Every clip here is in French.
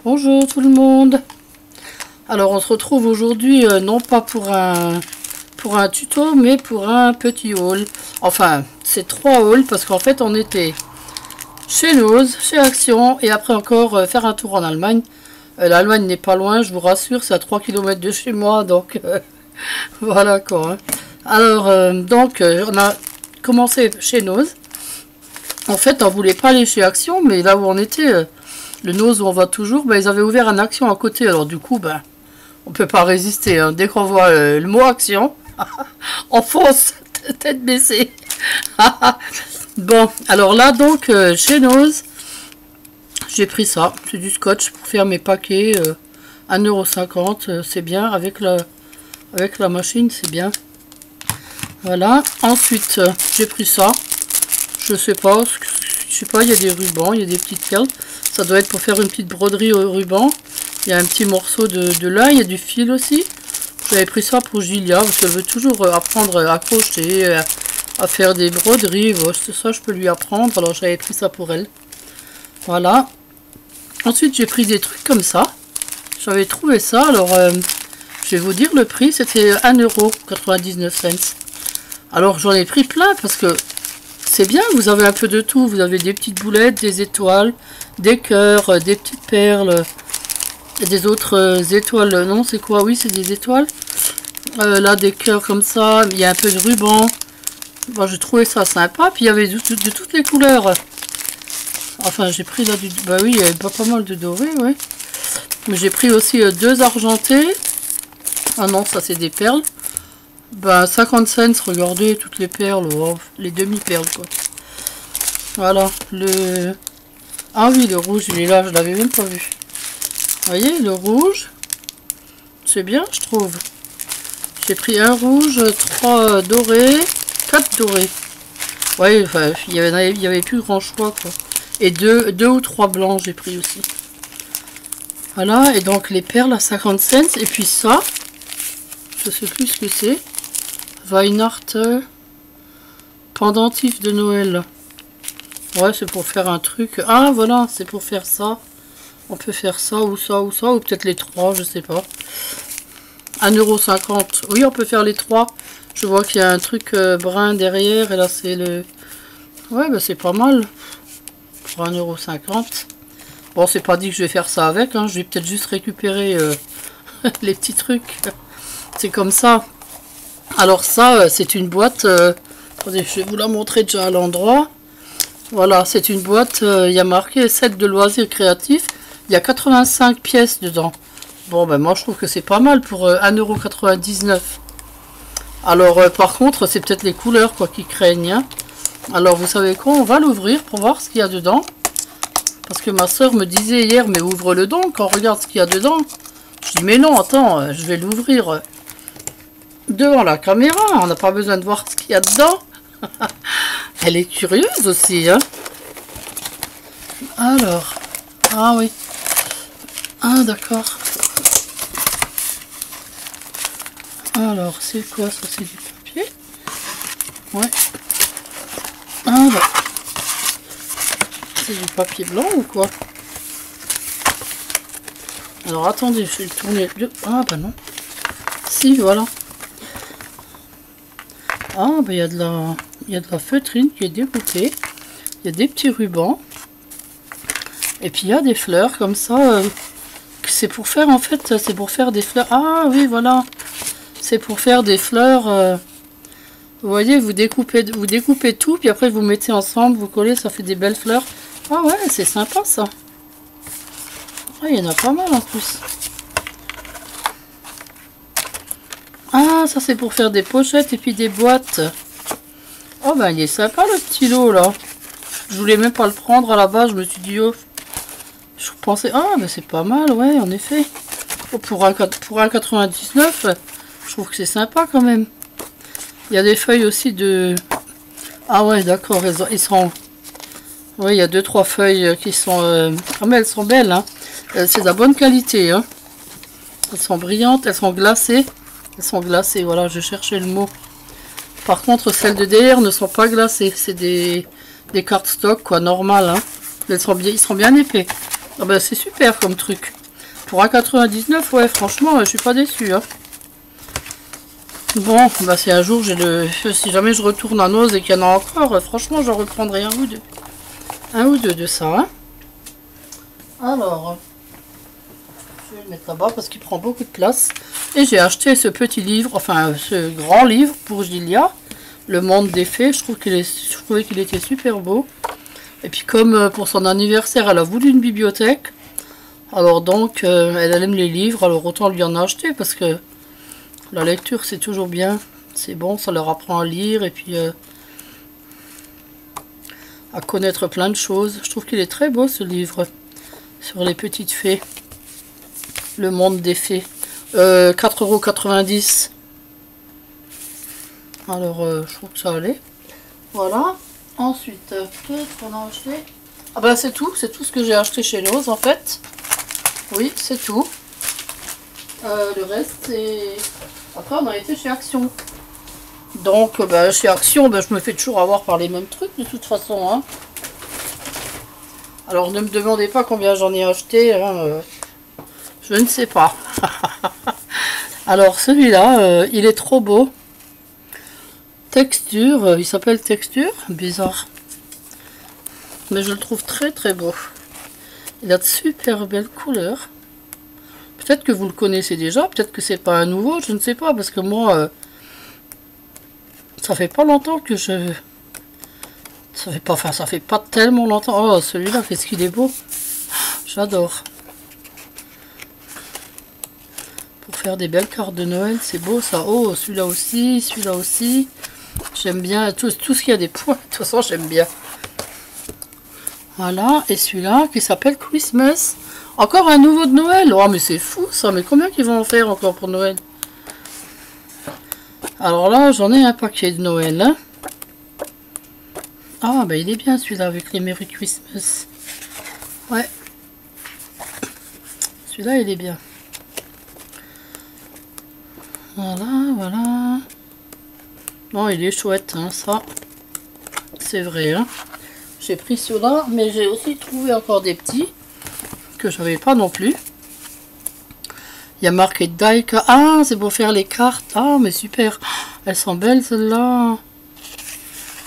Bonjour tout le monde. Alors on se retrouve aujourd'hui non pas pour un tuto mais pour un petit haul. Enfin c'est 3 hauls parce qu'en fait on était chez Noz, chez Action et après encore faire un tour en Allemagne. L'Allemagne n'est pas loin, je vous rassure, c'est à 3 km de chez moi donc voilà quoi. Hein. Alors on a commencé chez Noz. En fait on voulait pas aller chez Action mais là où on était... le Noz où on va toujours, ils avaient ouvert un Action à côté. Alors du coup, on peut pas résister. Hein. Dès qu'on voit le mot Action, on fonce tête baissée. Bon, alors là donc, chez Noz, j'ai pris ça. C'est du scotch pour faire mes paquets. 1,50 €, c'est bien. Avec la machine, c'est bien. Voilà. Ensuite, j'ai pris ça. Je sais pas, il y a des rubans, il y a des petites perles. Ça doit être pour faire une petite broderie au ruban. Il y a un petit morceau de lin, il y a du fil aussi. J'avais pris ça pour Julia, parce qu'elle veut toujours apprendre à crocheter, à faire des broderies. Bon, ça, je peux lui apprendre, alors j'avais pris ça pour elle. Voilà. Ensuite, j'ai pris des trucs comme ça. J'avais trouvé ça, alors je vais vous dire le prix, c'était 1,99 €. Alors j'en ai pris plein, parce que c'est bien, vous avez un peu de tout. Vous avez des petites boulettes, des étoiles, des cœurs, des petites perles, et des autres étoiles. Non, c'est quoi? Oui, c'est des étoiles. Là, des cœurs comme ça. Il y a un peu de ruban. Bon, j'ai trouvé ça sympa. Puis il y avait de toutes les couleurs. Enfin, j'ai pris là du... Bah oui, il y avait pas mal de doré, ouais. Mais j'ai pris aussi 2 argentés. Ah non, ça c'est des perles. 50 cents, regardez toutes les perles, oh, les demi-perles quoi. Voilà, ah oui, le rouge, il est là, je l'avais même pas vu. Vous voyez, le rouge, c'est bien, je trouve. J'ai pris un rouge, 3 dorés, 4 dorés. Ouais, enfin, il y avait plus grand choix quoi. Et 2 ou 3 blancs, j'ai pris aussi. Voilà, et donc les perles à 50 cents, et puis ça, je sais plus ce que c'est. Weihnacht pendentif de Noël. Ouais, c'est pour faire un truc. Ah, voilà, c'est pour faire ça. On peut faire ça, ou peut-être les 3, je sais pas. 1,50 €. Oui, on peut faire les 3. Je vois qu'il y a un truc brun derrière, et là, c'est le... Ouais, c'est pas mal. Pour 1,50 €. Bon, c'est pas dit que je vais faire ça avec, hein. Je vais peut-être juste récupérer les petits trucs. C'est comme ça. Alors ça, c'est une boîte, attendez, je vais vous la montrer déjà à l'endroit. Voilà, c'est une boîte, il y a marqué set de loisirs créatifs. Il y a 85 pièces dedans. Bon, moi je trouve que c'est pas mal pour 1,99 €. Alors par contre, c'est peut-être les couleurs quoi qui craignent. Hein. Alors vous savez quoi, on va l'ouvrir pour voir ce qu'il y a dedans. Parce que ma soeur me disait hier, mais ouvre-le donc, on regarde ce qu'il y a dedans. Je dis, mais non, attends, je vais l'ouvrir... devant la caméra, on n'a pas besoin de voir ce qu'il y a dedans. Elle est curieuse aussi, hein. Alors, ah oui. Ah d'accord. Alors, c'est quoi ça? C'est du papier? Ouais. Ah bah. C'est du papier blanc ou quoi? Alors attendez, je vais le tourner. Ah bah non. Si, voilà. Ah, il y a de la feutrine qui est dégoûtée. Il y a des petits rubans. Et puis il y a des fleurs comme ça. C'est pour faire en fait, c'est pour faire des fleurs. Ah oui, voilà. C'est pour faire des fleurs. Vous voyez, vous découpez tout, puis après vous mettez ensemble, vous collez, ça fait des belles fleurs. Ah ouais, c'est sympa ça. Ah, il y en a pas mal en plus. Ah, ça c'est pour faire des pochettes et puis des boîtes. Oh il est sympa le petit lot là. Je voulais même pas le prendre à la base, je me suis dit oh. Je pensais, ah c'est pas mal, ouais, en effet. Oh, pour un 99, je trouve que c'est sympa quand même. Il y a des feuilles aussi de... Ah ouais, d'accord, ils sont... Oui, il y a 2-3 feuilles qui sont... Ah mais elles sont belles, hein. C'est de la bonne qualité, hein. Elles sont brillantes, elles sont glacées. Elles sont glacées, voilà, je cherchais le mot. Par contre, celles de derrière ne sont pas glacées. C'est des cardstock, quoi, normal. Hein. Ils sont bien épais. Ah ben, c'est super comme truc. Pour 1,99 €, ouais, franchement, je suis pas déçue. Hein. Bon, bah si un jour j'ai le... Si jamais je retourne à Noz et qu'il y en a encore, franchement, j'en reprendrai un ou deux. Un ou deux de ça. Hein. Alors, je vais le mettre là-bas parce qu'il prend beaucoup de place. Et j'ai acheté ce petit livre, enfin ce grand livre pour Gilia. Le monde des fées. Je trouvais qu'il était super beau. Et puis comme pour son anniversaire, elle a voulu une bibliothèque. Alors donc, elle aime les livres, alors autant lui en acheter parce que la lecture c'est toujours bien. C'est bon, ça leur apprend à lire et puis à connaître plein de choses. Je trouve qu'il est très beau ce livre sur les petites fées. Le monde des fées. 4,90 €. Alors, je trouve que ça allait. Voilà. Ensuite, qu'est-ce qu'on a acheté? Ah ben c'est tout ce que j'ai acheté chez Noz en fait. Oui, c'est tout. Le reste, c'est... Après, on a été chez Action. Donc, chez Action, je me fais toujours avoir par les mêmes trucs de toute façon. Hein. Alors, ne me demandez pas combien j'en ai acheté. Hein, je ne sais pas. Alors, celui-là, il est trop beau. Texture, il s'appelle Texture. Bizarre. Mais je le trouve très très beau. Il a de super belles couleurs. Peut-être que vous le connaissez déjà, peut-être que c'est pas un nouveau, je ne sais pas, parce que moi, ça fait pas longtemps que je... Ça fait pas tellement longtemps. Oh, celui-là, qu'est-ce qu'il est beau. J'adore. Pour faire des belles cartes de Noël, c'est beau ça. Oh, celui-là aussi, celui-là aussi. J'aime bien tout ce qui a des points. De toute façon, j'aime bien. Voilà, et celui-là qui s'appelle Christmas. Encore un nouveau de Noël. Oh, mais c'est fou ça. Mais combien qu'ils vont en faire encore pour Noël? Alors là, j'en ai un paquet de Noël. Hein. Ah, il est bien celui-là avec les Merry Christmas. Ouais. Celui-là, il est bien. Voilà, voilà. Bon, il est chouette, hein, ça. C'est vrai, hein. J'ai pris ceux-là, mais j'ai aussi trouvé encore des petits que je n'avais pas non plus. Il y a marqué Daika. Ah, c'est pour faire les cartes. Ah, mais super. Elles sont belles, celles-là.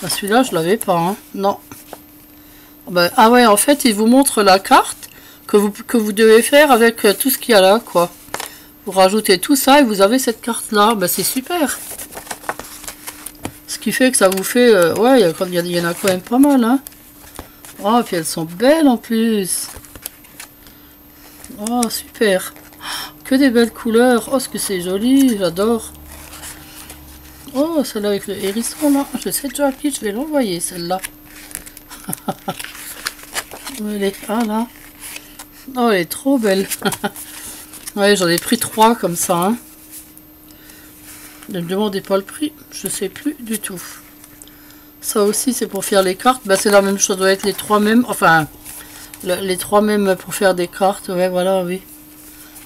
Celui-là, je l'avais pas. Hein. Non. Ah ouais, en fait, il vous montre la carte que vous devez faire avec tout ce qu'il y a là, quoi. Vous rajoutez tout ça et vous avez cette carte-là. C'est super. Ce qui fait que ça vous fait... ouais, il y en a quand même pas mal, hein. Oh, puis elles sont belles en plus. Oh, super. Que des belles couleurs. Oh, ce que c'est joli. J'adore. Oh, celle-là avec le hérisson, là. Je sais déjà à qui je vais l'envoyer, celle-là. Où elle est? Ah, là. Oh, elle est trop belle. Ouais, j'en ai pris 3 comme ça. Hein. Ne me demandez pas le prix. Je sais plus du tout. Ça aussi, c'est pour faire les cartes. C'est la même chose. Ça doit être les 3 mêmes. Enfin, les 3 mêmes pour faire des cartes. Ouais, voilà, oui.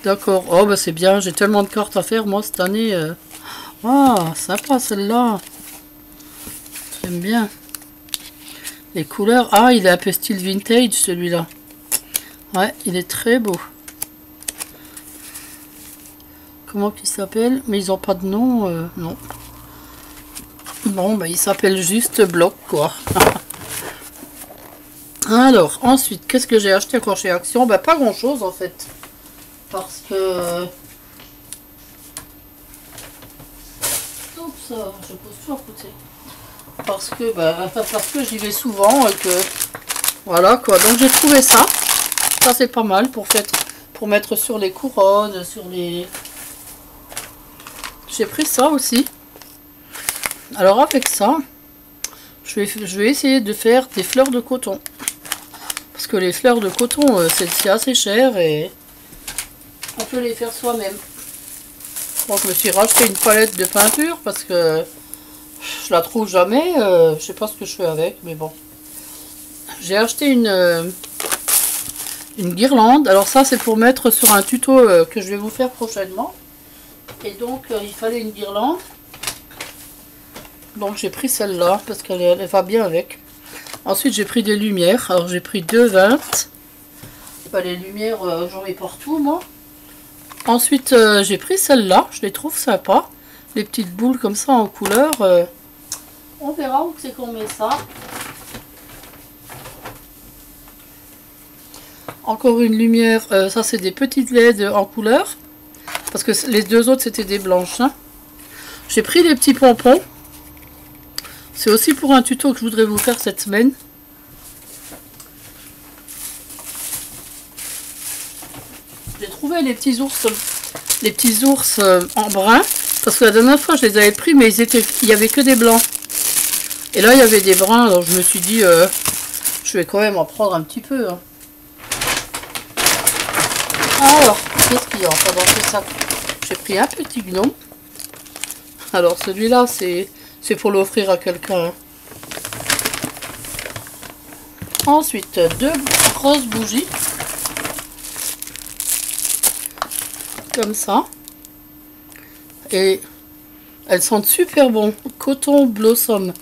D'accord. Oh, c'est bien. J'ai tellement de cartes à faire, moi, cette année. Ah, sympa, celle-là. J'aime bien. Les couleurs. Ah, il est un peu style vintage, celui-là. Ouais, il est très beau. Comment il s'appelle? Mais ils n'ont pas de nom. Non. Bon, il s'appelle juste Bloc, quoi. Alors, ensuite, qu'est-ce que j'ai acheté encore chez Action? Pas grand-chose, en fait. Parce que... Oups, je pose tout à côté. Parce que j'y vais souvent et que... Voilà, quoi. Donc, j'ai trouvé ça. Ça, c'est pas mal pour mettre sur les couronnes, sur les... J'ai pris ça aussi. Alors avec ça, je vais essayer de faire des fleurs de coton. Parce que les fleurs de coton, c'est assez cher et on peut les faire soi-même. Donc je me suis racheté une palette de peinture parce que je la trouve jamais. Je sais pas ce que je fais avec, mais bon. J'ai acheté une guirlande. Alors ça, c'est pour mettre sur un tuto que je vais vous faire prochainement. Et donc, il fallait une guirlande. Donc, j'ai pris celle-là parce qu'elle va bien avec. Ensuite, j'ai pris des lumières. Alors, j'ai pris 2,20. Bah, les lumières, j'en mets partout, moi. Ensuite, j'ai pris celle-là. Je les trouve sympas. Les petites boules comme ça en couleur. On verra où c'est qu'on met ça. Encore une lumière. Ça, c'est des petites LED en couleur. Parce que les deux autres, c'était des blanches. Hein. J'ai pris des petits pompons. C'est aussi pour un tuto que je voudrais vous faire cette semaine. J'ai trouvé les petits ours en brun. Parce que la dernière fois, je les avais pris, mais il n'y avait que des blancs. Et là, il y avait des bruns. Donc, je me suis dit, je vais quand même en prendre un petit peu. Hein. Alors, qu'est-ce qu'il y a dans ce sac? J'ai pris un petit gnome. Alors, celui-là, c'est pour l'offrir à quelqu'un. Hein. Ensuite, 2 grosses bougies. Comme ça. Et elles sentent super bon. Coton Blossom.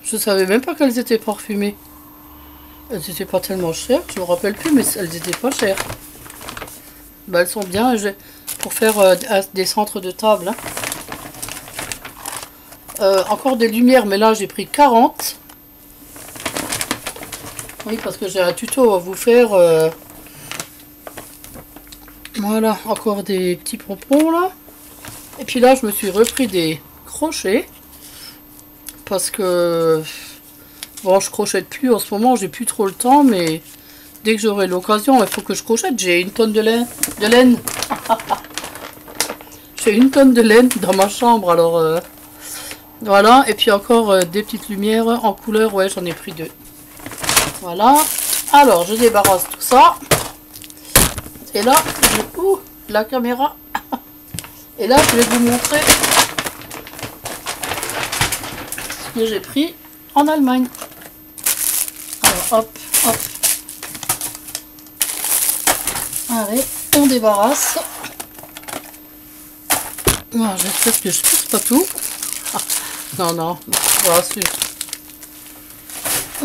Je savais même pas qu'elles étaient parfumées. Elles n'étaient pas tellement chères. Je me rappelle plus, mais elles n'étaient pas chères. Bah, elles sont bien pour faire des centres de table. Hein. Encore des lumières, mais là j'ai pris 40. Oui, parce que j'ai un tuto à vous faire. Voilà, encore des petits pompons là. Et puis là, je me suis repris des crochets. Parce que... Bon, je crochette plus en ce moment, j'ai plus trop le temps, mais dès que j'aurai l'occasion, il faut que je crochette. J'ai une tonne de laine. J'ai une tonne de laine dans ma chambre, alors... Voilà, et puis encore des petites lumières en couleur. Ouais, j'en ai pris 2. Voilà. Alors, je débarrasse tout ça. Et là, la caméra. Et là, je vais vous montrer ce que j'ai pris en Allemagne. Alors, hop, hop. Allez, on débarrasse. Voilà, j'espère que je ne pousse pas tout. Ah, non, je vous rassure.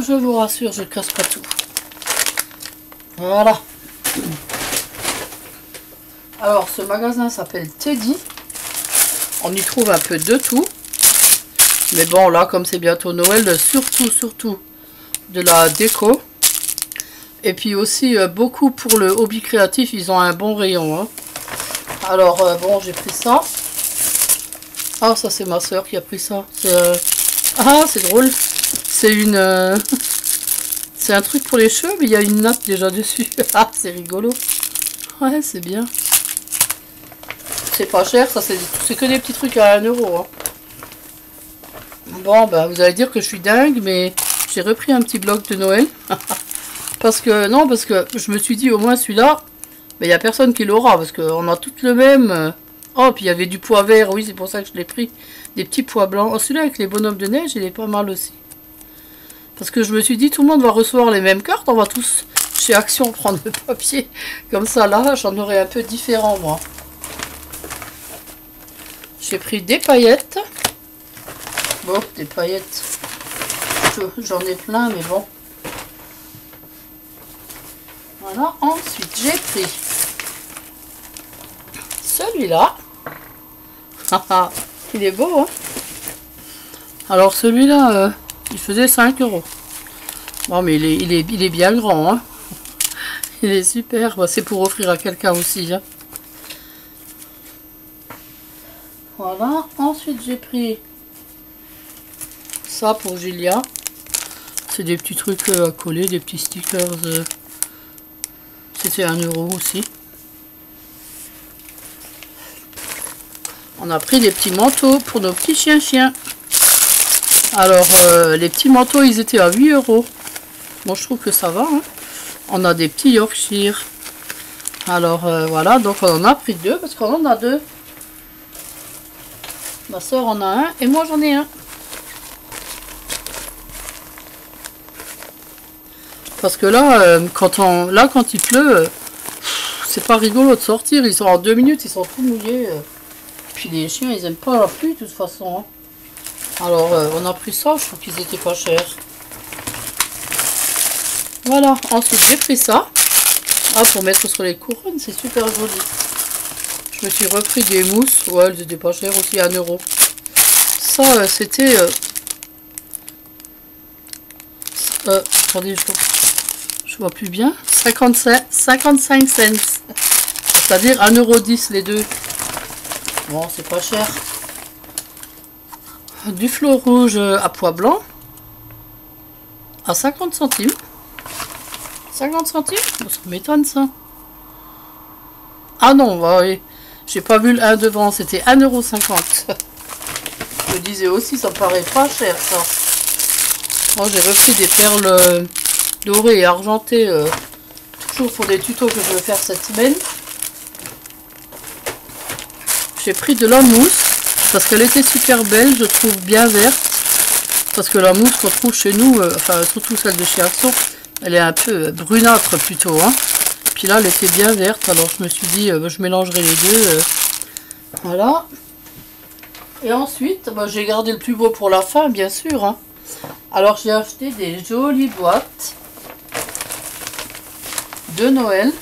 Je vous rassure, je ne casse pas tout. Voilà. Alors, ce magasin s'appelle Teddy. On y trouve un peu de tout. Mais bon, là, comme c'est bientôt Noël, surtout de la déco. Et puis aussi, beaucoup pour le hobby créatif, ils ont un bon rayon. Hein. Alors, bon, j'ai pris ça. Ah, ça, c'est ma soeur qui a pris ça. Ah, c'est drôle. C'est une... C'est un truc pour les cheveux, mais il y a une natte déjà dessus. Ah, c'est rigolo. Ouais, c'est bien. C'est pas cher, ça c'est que des petits trucs à 1 euro. Hein. Bon, bah vous allez dire que je suis dingue, mais j'ai repris un petit bloc de Noël. parce que je me suis dit au moins celui-là, mais il n'y a personne qui l'aura, parce qu'on a toutes le même. Oh, puis il y avait du pois vert, oui, c'est pour ça que je l'ai pris. Des petits pois blancs. Oh, celui-là avec les bonhommes de neige, il est pas mal aussi. Parce que je me suis dit, tout le monde va recevoir les mêmes cartes, on va tous chez Action prendre le papier. Comme ça, là, j'en aurai un peu différent, moi. J'ai pris des paillettes. Bon, des paillettes. J'en ai plein, mais bon. Voilà. Ensuite, j'ai pris celui-là. Il est beau, hein. Alors, celui-là, il faisait 5 euros. Bon, mais il est bien grand, hein. Il est super. Bon, c'est pour offrir à quelqu'un aussi, hein. Voilà, ensuite j'ai pris ça pour Julia. C'est des petits trucs à coller, des petits stickers. C'était 1 euro aussi. On a pris des petits manteaux pour nos petits chiens. Alors, les petits manteaux, ils étaient à 8 euros. Bon, je trouve que ça va. Hein. On a des petits Yorkshire. Alors, voilà, donc on en a pris 2 parce qu'on en a 2. Ma soeur en a un et moi j'en ai un. Parce que là, quand il pleut, c'est pas rigolo de sortir. Ils sont en 2 minutes, ils sont tout mouillés. Puis les chiens, ils aiment pas la pluie de toute façon. Hein. Alors, on a pris ça, je trouve qu'ils étaient pas chers. Voilà, ensuite j'ai pris ça. Ah, pour mettre sur les couronnes, c'est super joli. Je me suis repris des mousses. Ouais, elles étaient pas chères aussi, 1 euro. Ça, c'était... attendez, je vois plus bien. 55 cents. C'est-à-dire 1,10 € les deux. Bon, c'est pas cher. Du flot rouge à pois blanc. À 50 centimes. 50 centimes? Ça m'étonne ça. Ah non, bah oui. J'ai pas vu le 1 devant, c'était 1,50 €. Je me disais aussi, ça paraît pas cher ça. Moi j'ai repris des perles dorées et argentées, toujours pour des tutos que je veux faire cette semaine. J'ai pris de la mousse, parce qu'elle était super belle, je trouve bien verte. Parce que la mousse qu'on trouve chez nous, enfin surtout celle de chez Action, elle est un peu brunâtre plutôt. Hein. Puis là elle était bien verte, alors je me suis dit, je mélangerai les deux. Voilà. Et ensuite, j'ai gardé le plus beau pour la fin, bien sûr. Hein. Alors j'ai acheté des jolies boîtes de Noël.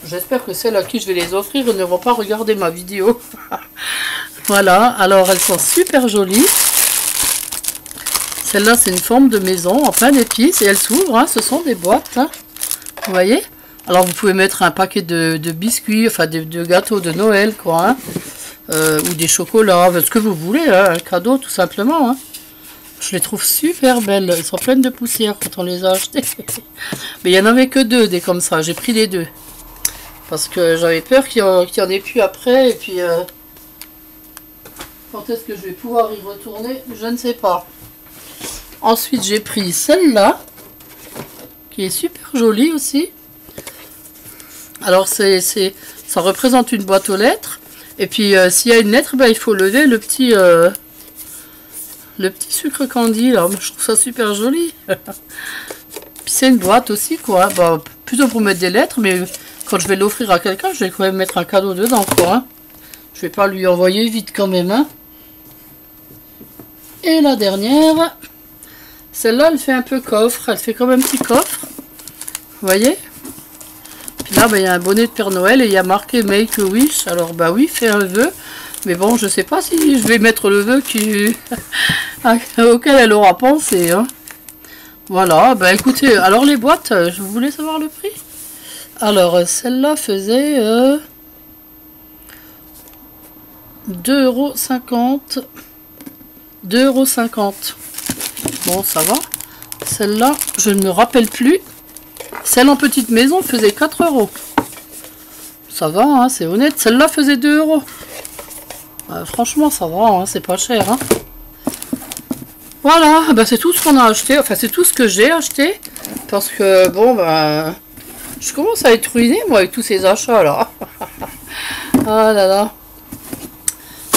J'espère que celles à qui je vais les offrir ne vont pas regarder ma vidéo. Voilà, alors elles sont super jolies. Celle-là, c'est une forme de maison en plein d'épices et elles s'ouvrent. Hein, ce sont des boîtes. Hein, vous voyez? Alors vous pouvez mettre un paquet de biscuits, enfin de gâteaux de Noël, quoi. Hein. Ou des chocolats, ce que vous voulez, hein, un cadeau tout simplement. Hein. Je les trouve super belles, elles sont pleines de poussière quand on les a achetées. Mais il n'y en avait que deux des comme ça, j'ai pris les deux. Parce que j'avais peur qu'il n'y en ait plus après, et puis quand est-ce que je vais pouvoir y retourner, je ne sais pas. Ensuite j'ai pris celle-là, qui est super jolie aussi. Alors ça représente une boîte aux lettres. Et puis s'il y a une lettre, il faut lever le petit sucre candy là. Je trouve ça super joli. Puis c'est une boîte aussi quoi. Plutôt pour mettre des lettres, mais quand je vais l'offrir à quelqu'un, je vais quand même mettre un cadeau dedans quoi. Hein. Je vais pas lui envoyer vite quand même. Hein. Et la dernière, celle-là, elle fait un peu coffre. Elle fait comme un petit coffre. Vous voyez? Là, il y a un bonnet de Père Noël et il y a marqué Make a Wish. Alors, oui, fais un vœu. Mais bon, je sais pas si je vais mettre le vœu auquel elle aura pensé. Hein. Voilà, écoutez, alors les boîtes, je voulais savoir le prix. Alors, celle-là faisait 2,50 €. 2,50 €. Bon, ça va. Celle-là, je ne me rappelle plus. Celle en petite maison faisait 4 €. Ça va, hein, c'est honnête. Celle-là faisait 2 €. Franchement, ça va, hein, c'est pas cher. Hein. Voilà, c'est tout ce qu'on a acheté. Enfin, c'est tout ce que j'ai acheté. Parce que, bon, je commence à être ruinée, moi, avec tous ces achats-là. Ah là là.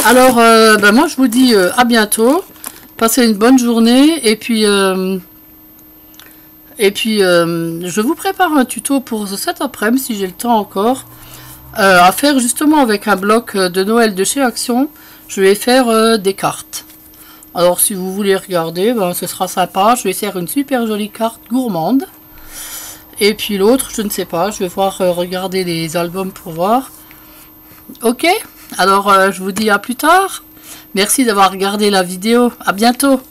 Alors, moi, je vous dis à bientôt. Passez une bonne journée. Et puis... je vous prépare un tuto pour cet après-midi, si j'ai le temps encore, à faire justement avec un bloc de Noël de chez Action. Je vais faire des cartes. Alors si vous voulez regarder, ce sera sympa. Je vais faire une super jolie carte gourmande. Et puis l'autre, je ne sais pas, je vais voir regarder les albums pour voir. Ok, alors je vous dis à plus tard. Merci d'avoir regardé la vidéo. À bientôt.